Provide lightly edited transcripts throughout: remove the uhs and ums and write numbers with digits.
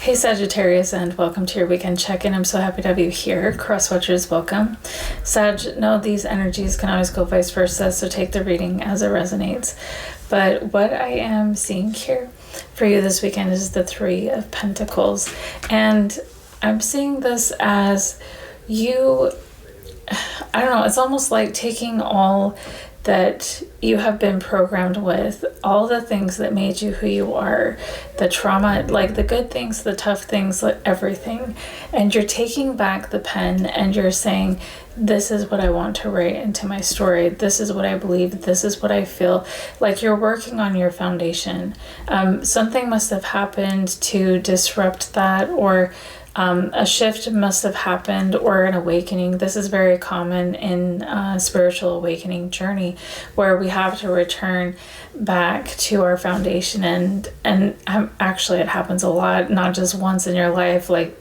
Hey Sagittarius, and welcome to your weekend check-in. I'm so happy to have you here. Cross-watchers, welcome. Sag, know these energies can always go vice versa, so take the reading as it resonates. But what I am seeing here for you this weekend is the Three of Pentacles. And I'm seeing this as you, I don't know, it's almost like taking all that you have been programmed with, all the things that made you who you are, the trauma, like the good things, the tough things, like everything. And you're taking back the pen and you're saying, this is what I want to write into my story. This is what I believe. This is what I feel. Like you're working on your foundation. Something must have happened to disrupt that, or a shift must have happened, or an awakening. This is very common in a spiritual awakening journey, where we have to return back to our foundation. And actually it happens a lot, not just once in your life. Like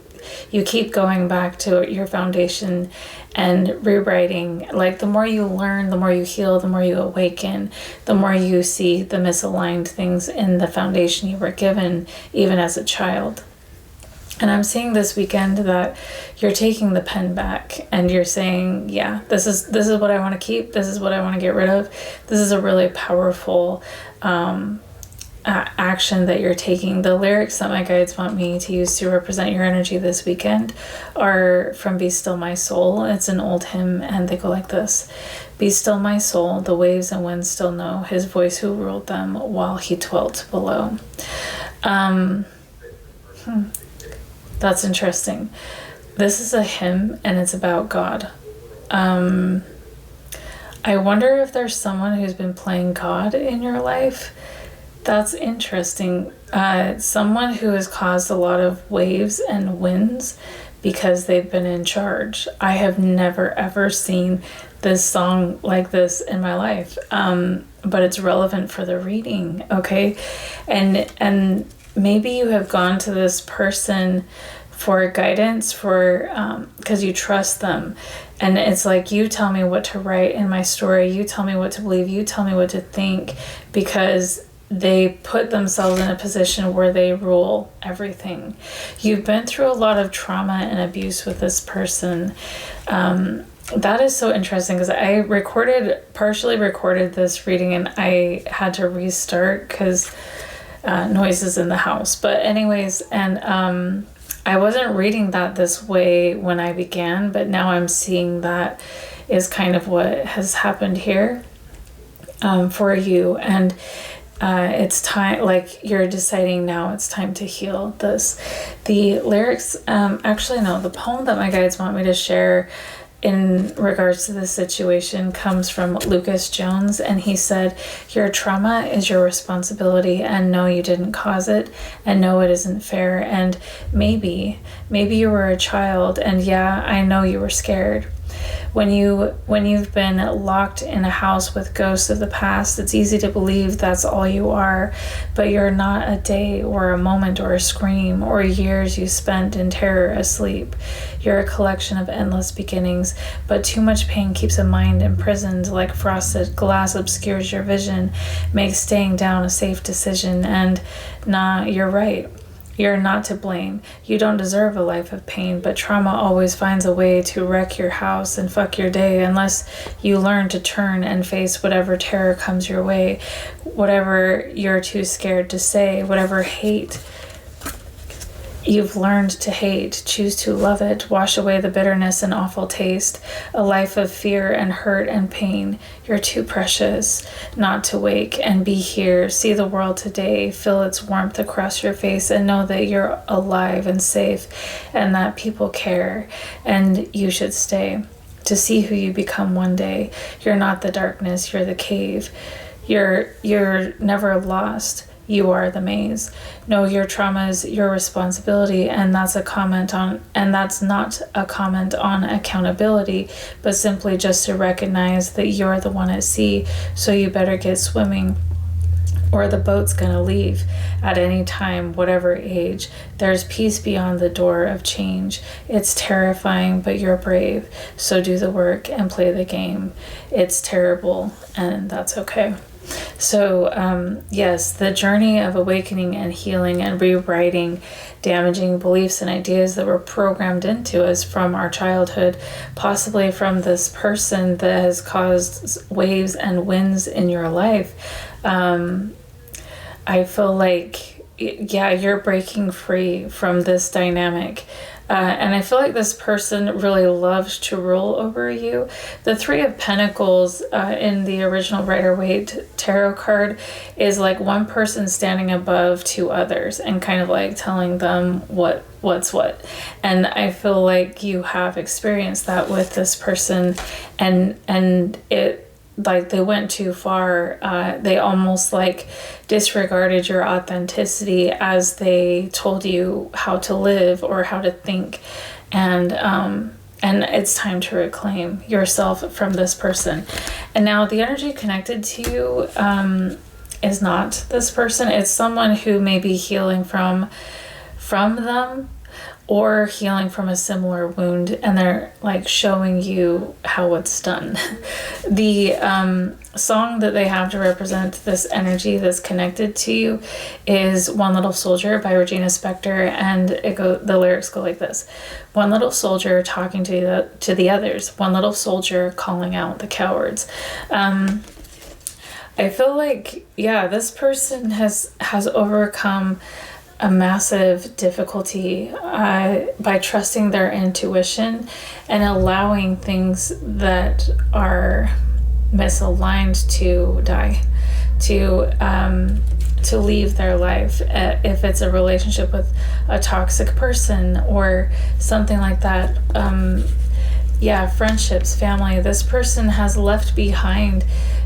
you keep going back to your foundation and rewriting. Like the more you learn, the more you heal, the more you awaken, the more you see the misaligned things in the foundation you were given, even as a child. And I'm seeing this weekend that you're taking the pen back and you're saying, yeah, this is what I want to keep. This is what I want to get rid of. This is a really powerful action that you're taking. The lyrics that my guides want me to use to represent your energy this weekend are from Be Still My Soul. It's an old hymn and they go like this. Be still my soul, the waves and winds still know his voice who ruled them while he dwelt below. That's interesting. This is a hymn and it's about God. I wonder if there's someone who's been playing God in your life. That's interesting. Someone who has caused a lot of waves and winds because they've been in charge. I have never ever seen this song like this in my life. But it's relevant for the reading, okay? And maybe you have gone to this person for guidance, for because you trust them. And it's like, you tell me what to write in my story. You tell me what to believe. You tell me what to think, because they put themselves in a position where they rule everything. You've been through a lot of trauma and abuse with this person. That is so interesting, because I partially recorded this reading and I had to restart because noises in the house. But anyways, and I wasn't reading that this way when I began, but now I'm seeing that is kind of what has happened here for you. And it's time, like you're deciding now it's time to heal this. The lyrics, actually no, the poem that my guides want me to share in regards to this situation comes from Lucas Jones, and he said, your trauma is your responsibility, and no, you didn't cause it, and no, it isn't fair, and maybe you were a child, and yeah, I know you were scared. When you've been locked in a house with ghosts of the past, it's easy to believe that's all you are, but you're not a day or a moment or a scream or years you spent in terror asleep. You're a collection of endless beginnings, but too much pain keeps a mind imprisoned, like frosted glass obscures your vision, makes staying down a safe decision, and nah, you're right. You're not to blame. You don't deserve a life of pain, but trauma always finds a way to wreck your house and fuck your day unless you learn to turn and face whatever terror comes your way, whatever you're too scared to say, whatever hate you've learned to hate. Choose to love it. Wash away the bitterness and awful taste. A life of fear and hurt and pain. You're too precious not to wake and be here. See the world today. Feel its warmth across your face and know that you're alive and safe and that people care and you should stay to see who you become one day. You're not the darkness. You're the cave. You're never lost. You are the maze. No, your trauma is your responsibility, and that's not a comment on accountability, but simply just to recognize that you're the one at sea, so you better get swimming or the boat's gonna leave at any time, whatever age. There's peace beyond the door of change. It's terrifying, but you're brave, so do the work and play the game. It's terrible, and that's okay. So, yes, the journey of awakening and healing and rewriting damaging beliefs and ideas that were programmed into us from our childhood, possibly from this person that has caused waves and winds in your life. I feel like, yeah, you're breaking free from this dynamic. And I feel like this person really loves to rule over you. The Three of Pentacles in the original Rider-Waite tarot card is like one person standing above two others and kind of like telling them what's what. And I feel like you have experienced that with this person, and it, like, they went too far. They almost like disregarded your authenticity as they told you how to live or how to think. And it's time to reclaim yourself from this person. And now the energy connected to you is not this person. It's someone who may be healing from them, or healing from a similar wound, and they're like showing you how it's done. The song that they have to represent this energy that's connected to you is One Little Soldier by Regina Spektor, and the lyrics go like this: one little soldier talking to the others, one little soldier calling out the cowards. I feel like, yeah, this person has overcome a massive difficulty by trusting their intuition and allowing things that are misaligned to die, to leave their life. If it's a relationship with a toxic person or something like that, friendships, family, this person has left behind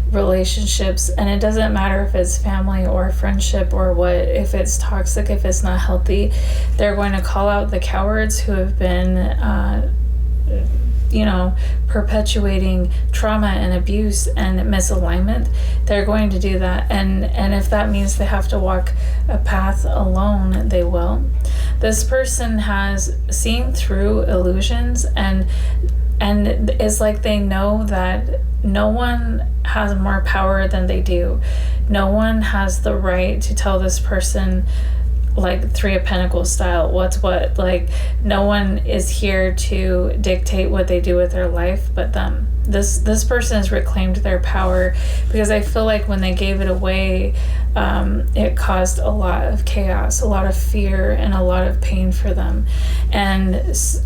relationships, and it doesn't matter if it's family or friendship or what. If it's toxic, if it's not healthy, they're going to call out the cowards who have been perpetuating trauma and abuse and misalignment. They're going to do that, and if that means they have to walk a path alone, they will. This person has seen through illusions, and it's like they know that no one has more power than they do. No one has the right to tell this person, like Three of Pentacles style, what's what. Like, no one is here to dictate what they do with their life but them. This person has reclaimed their power, because I feel like when they gave it away, it caused a lot of chaos, a lot of fear, and a lot of pain for them. And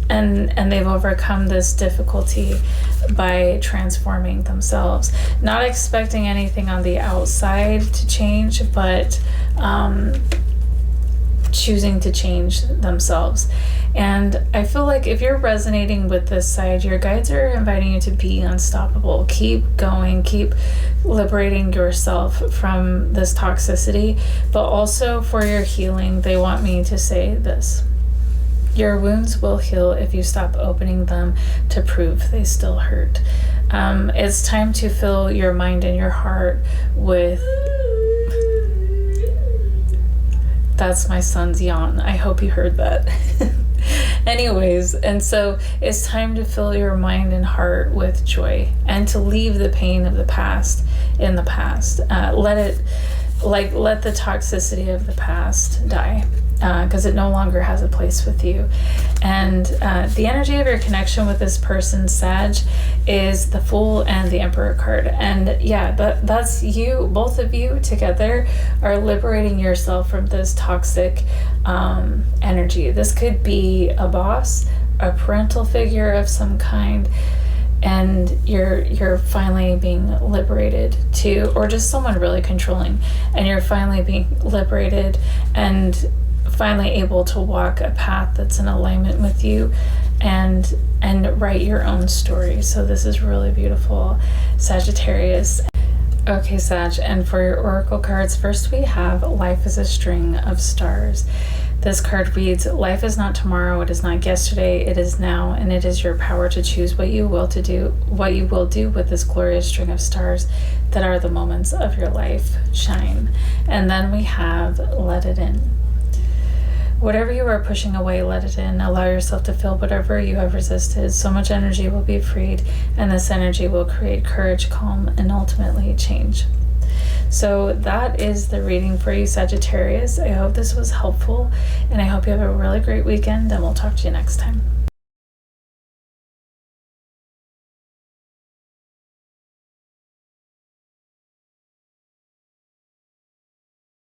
they've overcome this difficulty by transforming themselves, not expecting anything on the outside to change, but choosing to change themselves. And I feel like if you're resonating with this side, your guides are inviting you to be unstoppable. Keep going, keep liberating yourself from this toxicity. But also for your healing, they want me to say this: your wounds will heal if you stop opening them to prove they still hurt. It's time to fill your mind and your heart with... That's my son's yawn. I hope you heard that. Anyways, and so it's time to fill your mind and heart with joy, and to leave the pain of the past in the past. Let the toxicity of the past die, because it no longer has a place with you. And the energy of your connection with this person, Sag, is the Fool and the Emperor card. And yeah, that's you. Both of you together are liberating yourself from this toxic energy. This could be a boss, a parental figure of some kind, and you're finally being liberated to, or just someone really controlling, and you're finally being liberated and finally able to walk a path that's in alignment with you, and write your own story. So this is really beautiful, Sagittarius. Okay, Sag, and for your oracle cards, first we have Life is a String of Stars. This card reads, life is not tomorrow, it is not yesterday, it is now, and it is your power to choose what you will do with this glorious string of stars that are the moments of your life. Shine. And then we have Let It In. Whatever you are pushing away, let it in. Allow yourself to feel whatever you have resisted. So much energy will be freed, and this energy will create courage, calm, and ultimately change. So that is the reading for you, Sagittarius. I hope this was helpful, and I hope you have a really great weekend, and we'll talk to you next time.